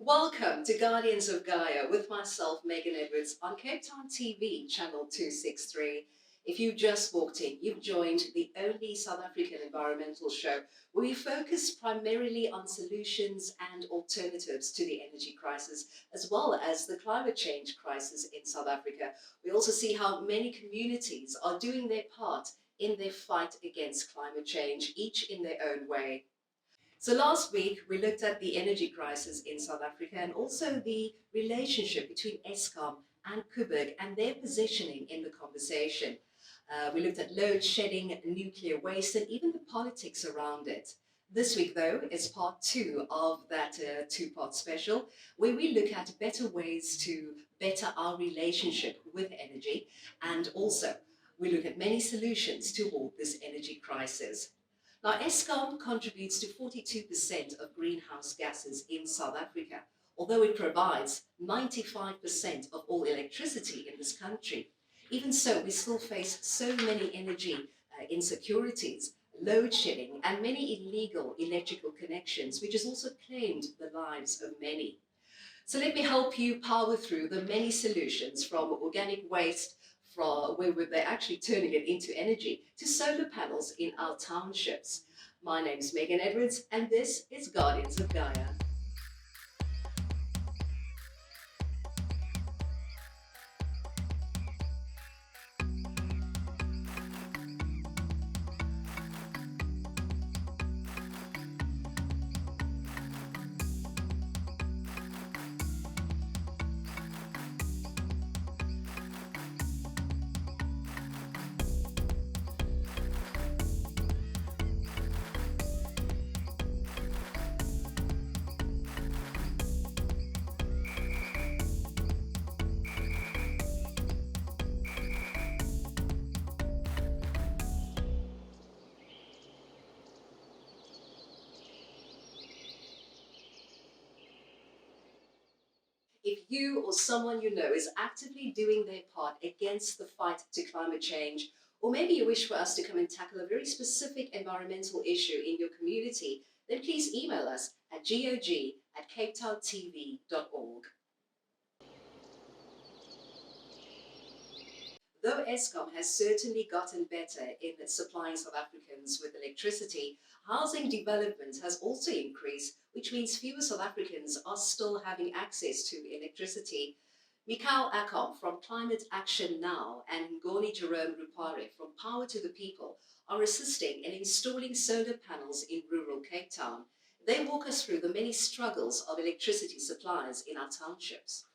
Welcome to Guardians of Gaia with myself, Megan Edwards, on Cape Town TV, channel 263. If you just walked in, you've joined the only South African environmental show where we focus primarily on solutions and alternatives to the energy crisis, as well as the climate change crisis in South Africa. We also see how many communities are doing their part in their fight against climate change, each in their own way. So last week, we looked at the energy crisis in South Africa and also the relationship between Eskom and Kuburg and their positioning in the conversation. We looked at load shedding, nuclear waste, and even the politics around it. This week, though, is part two of that two-part special, where we look at better ways to better our relationship with energy, and also we look at many solutions toward this energy crisis. Now, Eskom contributes to 42% of greenhouse gases in South Africa, although it provides 95% of all electricity in this country. Even so, we still face so many energy insecurities, load shedding, and many illegal electrical connections, which has also claimed the lives of many. So let me help you power through the many solutions from organic waste, from where they're actually turning it into energy, to solar panels in our townships. My name's Megan Edwards, and this is Guardians of Gaia. If you or someone you know is actively doing their part against the fight to climate change, or maybe you wish for us to come and tackle a very specific environmental issue in your community, then please email us at gog@capetowntv.org. Though Eskom has certainly gotten better in supplying South Africans with electricity, housing development has also increased, which means fewer South Africans are still having access to electricity. Mikhail Accom from Climate Action Now and Ngoni Jerome Rupare from Power to the People are assisting in installing solar panels in rural Cape Town. They walk us through the many struggles of electricity suppliers in our townships.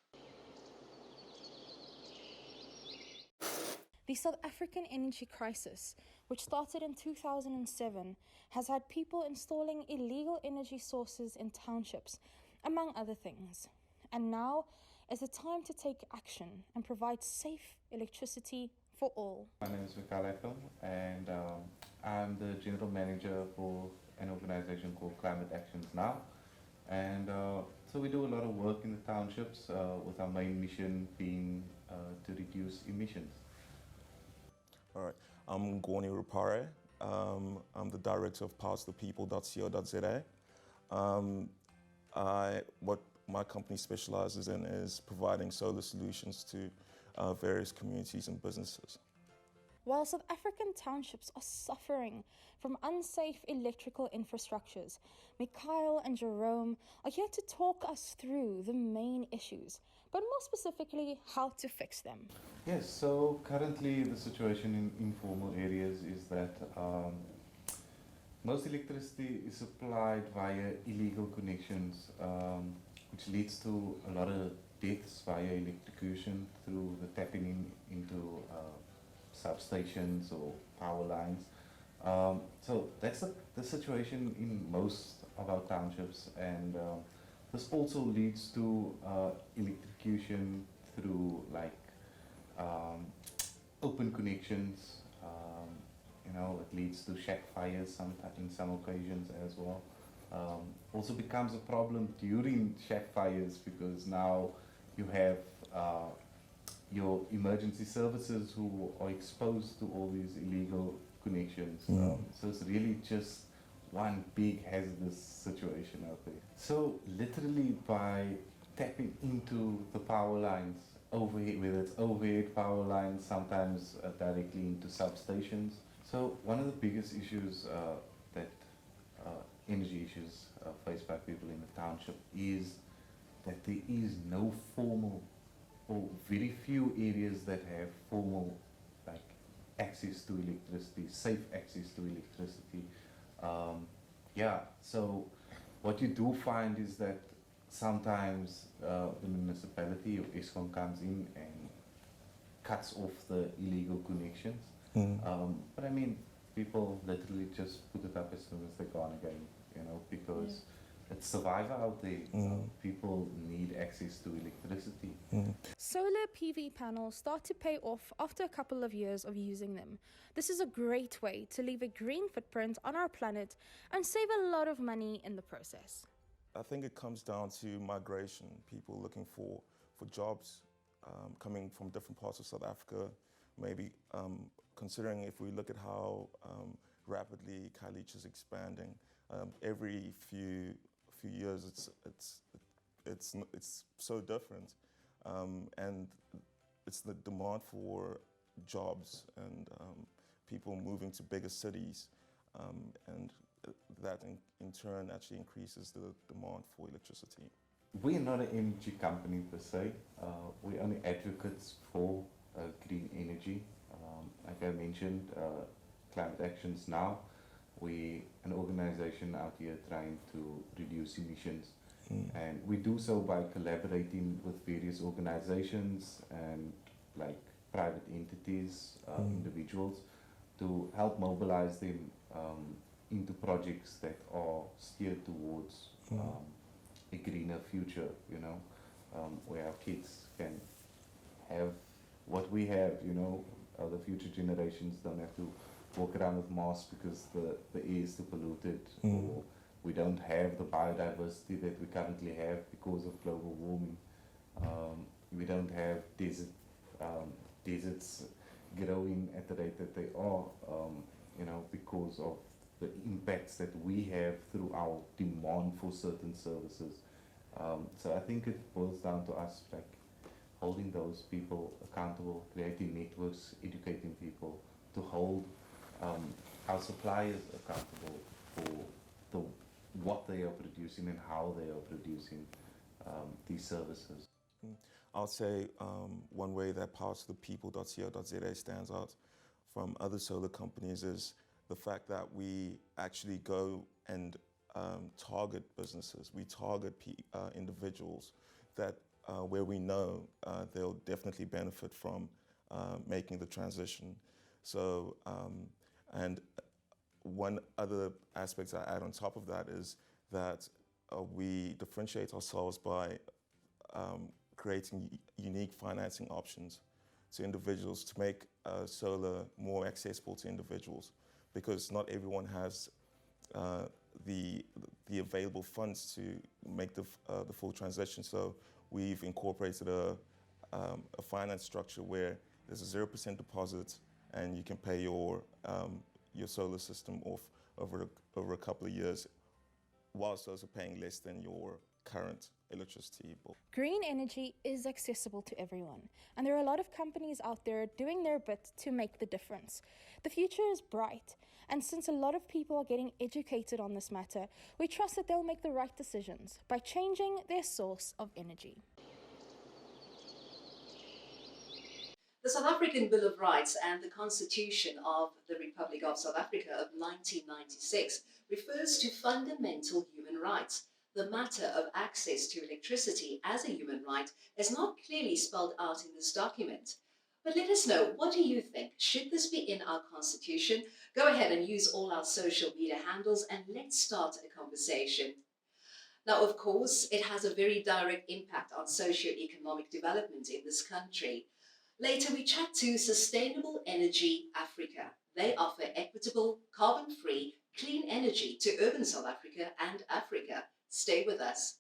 The South African energy crisis, which started in 2007, has had people installing illegal energy sources in townships, among other things. And now is the time to take action and provide safe electricity for all. My name is Mikhail, and I'm the general manager for an organization called Climate Actions Now. And so we do a lot of work in the townships with our main mission being to reduce emissions. All right, I'm Ngoni Rupare. I'm the director of powertothepeople.co.za. What my company specializes in is providing solar solutions to various communities and businesses. While South African townships are suffering from unsafe electrical infrastructures, Mikhail and Jerome are here to talk us through the main issues, but more specifically, how to fix them. Yes, so currently the situation in informal areas is that most electricity is supplied via illegal connections, which leads to a lot of deaths via electrocution through the tapping into substations or power lines. So that's the situation in most of our townships, and this also leads to electrocution through open connections. It leads to shack fires in some occasions as well. Also becomes a problem during shack fires because now you have your emergency services who are exposed to all these illegal connections. So it's really just one big hazardous situation out there. So literally by tapping into the power lines, overhead, whether it's overhead power lines, sometimes directly into substations. So one of the biggest issues that energy issues faced by people in the township is that there is no formal or very few areas that have formal like access to electricity, safe access to electricity. So what you do find is that sometimes the municipality or Accom comes in and cuts off the illegal connections. But I mean, people literally just put it up as soon as they're gone again, because it's survivor out there. People need access to electricity. Solar PV panels start to pay off after a couple of years of using them. This is a great way to leave a green footprint on our planet and save a lot of money in the process. I think it comes down to migration, people looking for jobs coming from different parts of South Africa, maybe considering if we look at how rapidly Caliche is expanding, every few years it's so different, and it's the demand for jobs and people moving to bigger cities, and that in turn actually increases the demand for electricity. We're not an energy company per se. We're only advocates for green energy. Like I mentioned, Climate Actions Now, we're an organization out here trying to reduce emissions. And we do so by collaborating with various organizations and like private entities, individuals, to help mobilize them into projects that are steered towards a greener future, where our kids can have what we have, the future generations don't have to walk around with masks because the air is too polluted, or we don't have the biodiversity that we currently have because of global warming. We don't have deserts growing at the rate that they are, because of the impacts that we have through our demand for certain services. So I think it boils down to us like holding those people accountable, creating networks, educating people to hold our suppliers accountable for what they are producing and how they are producing these services. I'll say one way that powertothepeople.co.za stands out from other solar companies is the fact that we actually go and target businesses. We target individuals that where we know they'll definitely benefit from making the transition. So, and one other aspect I add on top of that is that we differentiate ourselves by creating unique financing options to individuals to make solar more accessible to individuals, because not everyone has the available funds to make the full transition. So we've incorporated a finance structure where there's a 0% deposit, and you can pay your solar system off over a couple of years, whilst also paying less than your current electricity bill. Green energy is accessible to everyone, and there are a lot of companies out there doing their bit to make the difference. The future is bright, and since a lot of people are getting educated on this matter, we trust that they'll make the right decisions by changing their source of energy. The South African Bill of Rights and the Constitution of the Republic of South Africa of 1996 refers to fundamental human rights. The matter of access to electricity as a human right is not clearly spelled out in this document. But let us know, what do you think? Should this be in our Constitution? Go ahead and use all our social media handles and let's start a conversation. Now, of course, it has a very direct impact on socio-economic development in this country. Later, we chat to Sustainable Energy Africa. They offer equitable, carbon-free, clean energy to urban South Africa and Africa. Stay with us.